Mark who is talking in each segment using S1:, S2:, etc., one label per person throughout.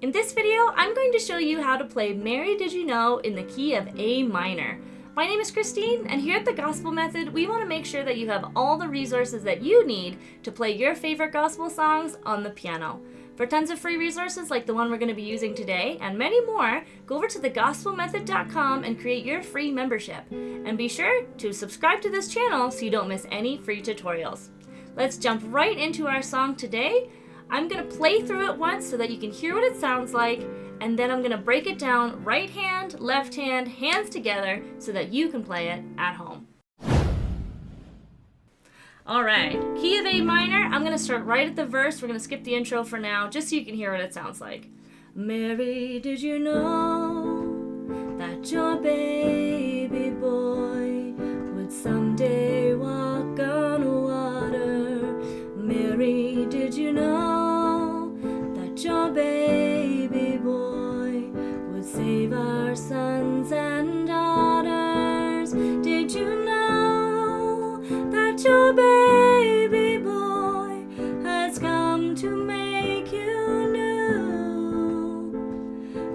S1: In this video, I'm going to show you how to play Mary Did You Know in the key of A minor. My name is Christine, and here at the Gospel Method, we want to make sure that you have all the resources that you need to play your favorite gospel songs on the piano. For tons of free resources like the one we're going to be using today, and many more, go over to thegospelmethod.com and create your free membership. And be sure to subscribe to this channel so you don't miss any free tutorials. Let's jump right into our song today. I'm going to play through it once so that you can hear what it sounds like, and then I'm going to break it down right hand, left hand, hands together so that you can play it at home. Alright, key of A minor. I'm going to start right at the verse. We're going to skip the intro for now just so you can hear what it sounds like. Mary, did you know that your baby boy would someday walk on water? Mary, did you know that your baby boy would save our sons and daughters? Did you know that your baby boy has come to make you new?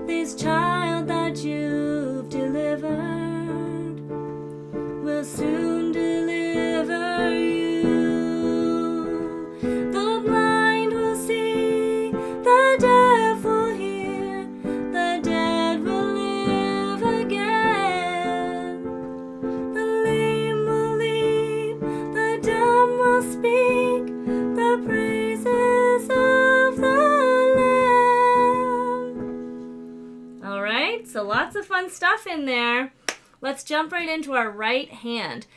S1: This child that you've delivered will soon deliver you. The blind will see, the deaf will hear, the dead will live again. The lame will leap, the dumb will speak, the praises of the Lamb. Alright, so lots of fun stuff in there. Let's jump right into our right hand.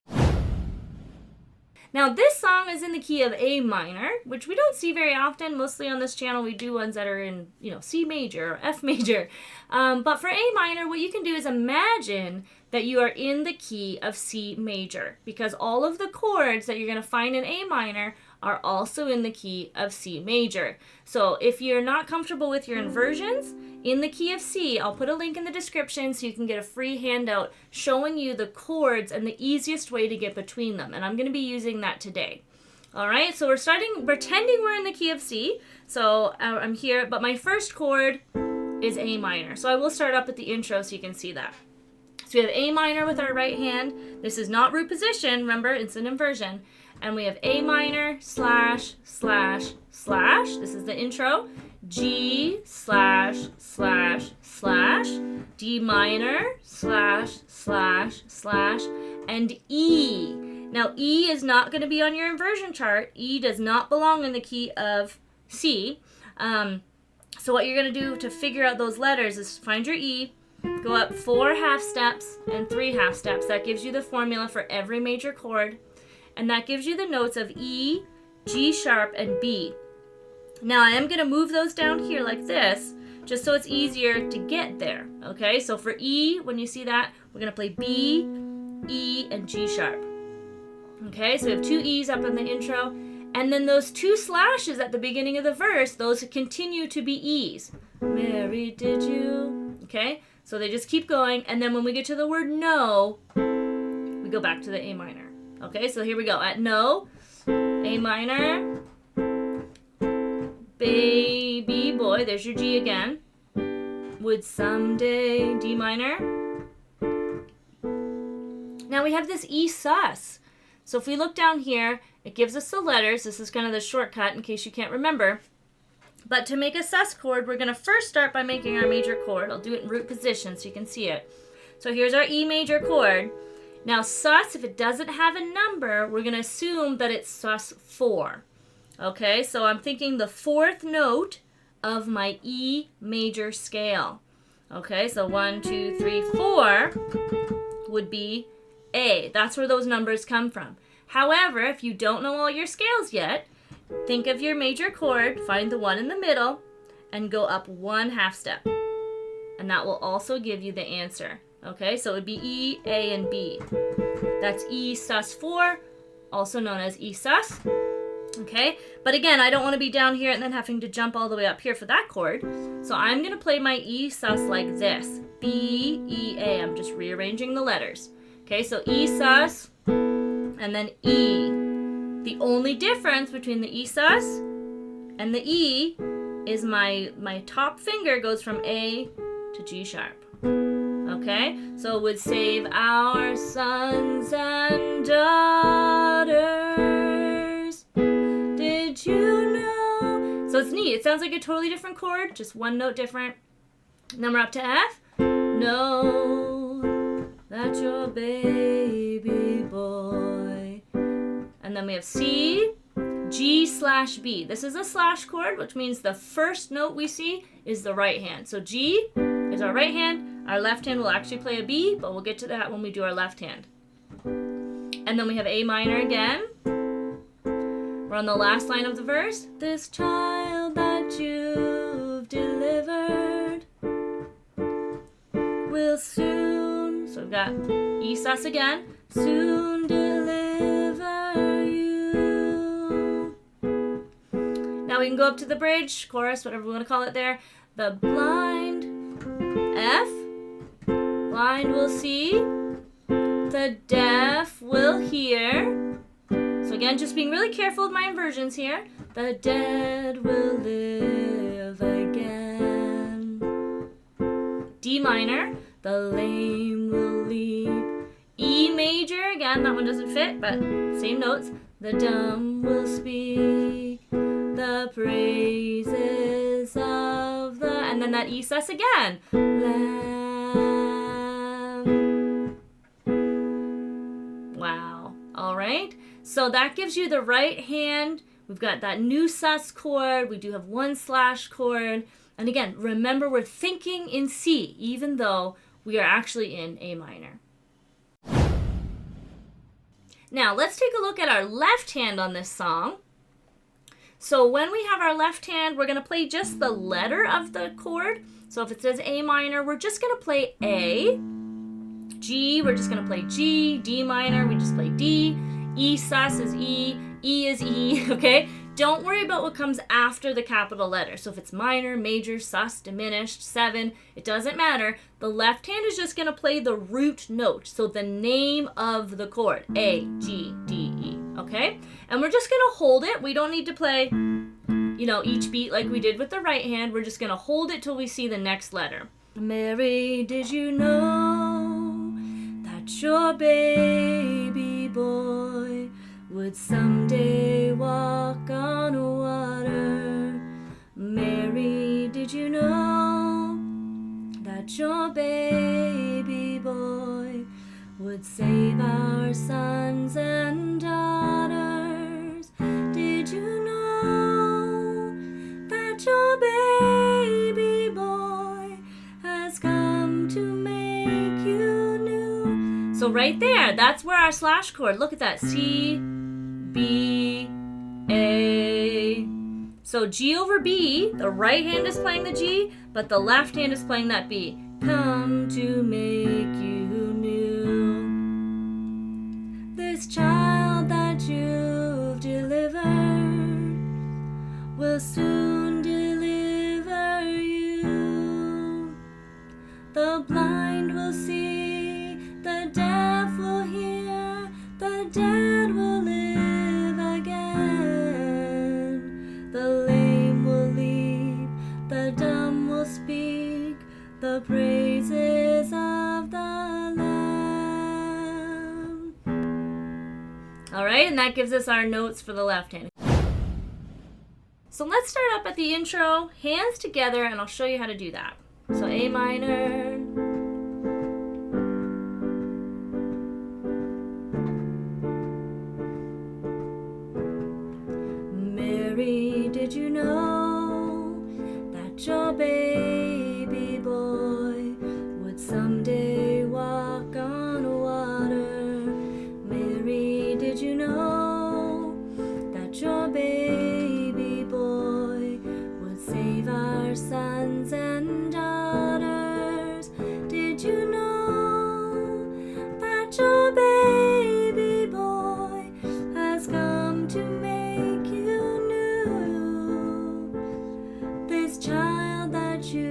S1: Now this song is in the key of A minor, which we don't see very often. Mostly on this channel we do ones that are in, C major or F major. But for A minor, what you can do is imagine that you are in the key of C major, because all of the chords that you're going to find in A minor are also in the key of C major. So if you're not comfortable with your inversions in the key of C, I'll put a link in the description so you can get a free handout showing you the chords and the easiest way to get between them. And I'm going to be using that today. All right, so we're pretending we're in the key of C. So I'm here, but my first chord is A minor. So I will start up with the intro so you can see that. So we have A minor with our right hand. This is not root position, remember, it's an inversion. And we have A minor, slash, slash, slash. This is the intro. G, slash, slash, slash. D minor, slash, slash, slash. And E. Now, E is not going to be on your inversion chart. E does not belong in the key of C. So what you're going to do to figure out those letters is find your E, go up 4 half steps and 3 half steps. That gives you the formula for every major chord. And that gives you the notes of E, G sharp, and B. Now I am going to move those down here like this, just so it's easier to get there. Okay, so for E, when you see that, we're going to play B, E, and G sharp. Okay, so we have 2 E's up in the intro. And then those 2 slashes at the beginning of the verse, those continue to be E's. Mary, did you? Okay, so they just keep going. And then when we get to the word no, we go back to the A minor. Okay, so here we go. At no, A minor, baby boy, there's your G again, would someday, D minor. Now we have this E sus. So if we look down here, it gives us the letters. This is kind of the shortcut in case you can't remember. But to make a sus chord, we're going to first start by making our major chord. I'll do it in root position so you can see it. So here's our E major chord. Now sus, if it doesn't have a number, we're going to assume that it's sus 4. Okay, so I'm thinking the 4th note of my E major scale. Okay, so 1, 2, 3, 4 would be A. That's where those numbers come from. However, if you don't know all your scales yet, think of your major chord, find the one in the middle, and go up 1 half step. And that will also give you the answer. Okay, so it would be E, A, and B. That's E sus 4, also known as E sus. Okay, but again, I don't want to be down here and then having to jump all the way up here for that chord. So I'm going to play my E sus like this. B, E, A. I'm just rearranging the letters. Okay, so E sus, and then E. The only difference between the E sus and the E is my top finger goes from A to G sharp. Okay, so it would save our sons and daughters. Did you know? So it's neat. It sounds like a totally different chord, just one note different. And then we're up to F. Know that your baby boy. And then we have C, G/B. This is a slash chord, which means the first note we see is the right hand. So G is our right hand. Our left hand will actually play a B, but we'll get to that when we do our left hand. And then we have A minor again. We're on the last line of the verse. This child that you've delivered will soon, so we've got E sus again, soon deliver you. Now we can go up to the bridge, chorus, whatever we want to call it there. The blind, F, blind will see, the deaf will hear. So again, just being really careful with my inversions here. The dead will live again. D minor, the lame will leap. E major, again, that one doesn't fit, but same notes. The dumb will speak the praises of the, and then that E sus again. Lamb. Wow. All right. So that gives you the right hand. We've got that new sus chord. We do have one slash chord. And again, remember we're thinking in C, even though we are actually in A minor. Now, let's take a look at our left hand on this song. So when we have our left hand, we're going to play just the letter of the chord. So if it says A minor, we're just going to play A. G, we're just going to play G. D minor, we just play D. E sus is E. E is E, okay? Don't worry about what comes after the capital letter. So if it's minor, major, sus, diminished, 7, it doesn't matter. The left hand is just going to play the root note. So the name of the chord, A, G, D, E, okay? And we're just going to hold it. We don't need to play, each beat like we did with the right hand. We're just going to hold it till we see the next letter. Mary, did you know that your baby boy would someday walk on water? Mary, did you know that your baby boy would save our sons and daughters? Did you know that your baby boy has come to make you new? So right there, that's where our slash chord, look at that, C, B, A. So G over B, the right hand is playing the G, but the left hand is playing that B. Come to make you new. This child that you've delivered will soon deliver you. The blind will see, the deaf will hear, the dead will live again. The lame will leap, the dumb will speak the praises of the Lamb. All right, and that gives us our notes for the left hand. So let's start up at the intro, hands together, and I'll show you how to do that. So A minor. Mary, did you know that your baby boy would someday walk on water? Mary, did you know that your baby boy would save our sons and daughters? Did you know that your baby boy has come to make you new? This child that you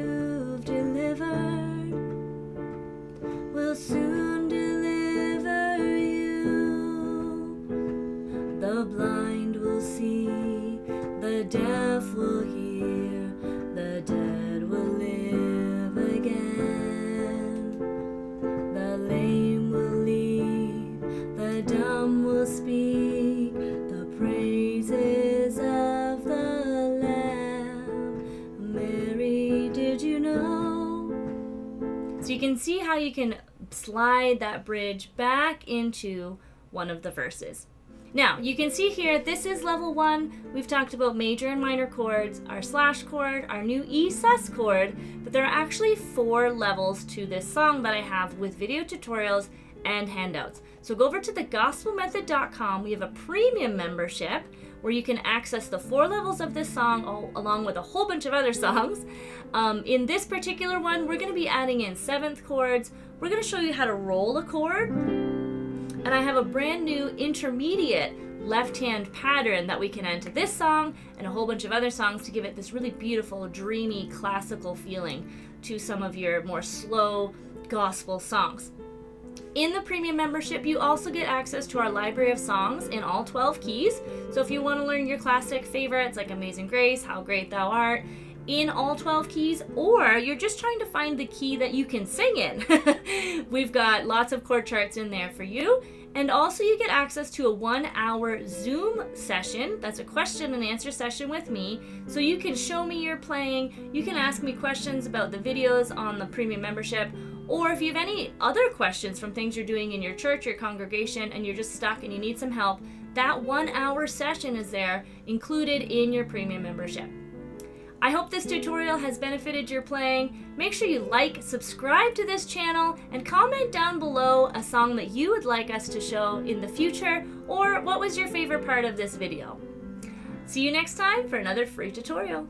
S1: So you can see how you can slide that bridge back into one of the verses. Now, you can see here, this is level 1. We've talked about major and minor chords, our slash chord, our new E sus chord, but there are actually 4 levels to this song that I have with video tutorials and handouts. So go over to thegospelmethod.com. We have a premium membership where you can access the 4 levels of this song along with a whole bunch of other songs. In this particular one, we're going to be adding in 7th chords. We're going to show you how to roll a chord. And I have a brand new intermediate left-hand pattern that we can add to this song and a whole bunch of other songs to give it this really beautiful, dreamy, classical feeling to some of your more slow gospel songs. In the premium membership, you also get access to our library of songs in all 12 keys. So if you want to learn your classic favorites like Amazing Grace, How Great Thou Art, in all 12 keys, or you're just trying to find the key that you can sing in, we've got lots of chord charts in there for you. And also you get access to a 1-hour Zoom session. That's a question and answer session with me. So you can show me your playing. You can ask me questions about the videos on the premium membership. Or if you have any other questions from things you're doing in your church or congregation and you're just stuck and you need some help, that 1-hour session is there included in your premium membership. I hope this tutorial has benefited your playing. Make sure you like, subscribe to this channel, and comment down below a song that you would like us to show in the future, or what was your favorite part of this video. See you next time for another free tutorial.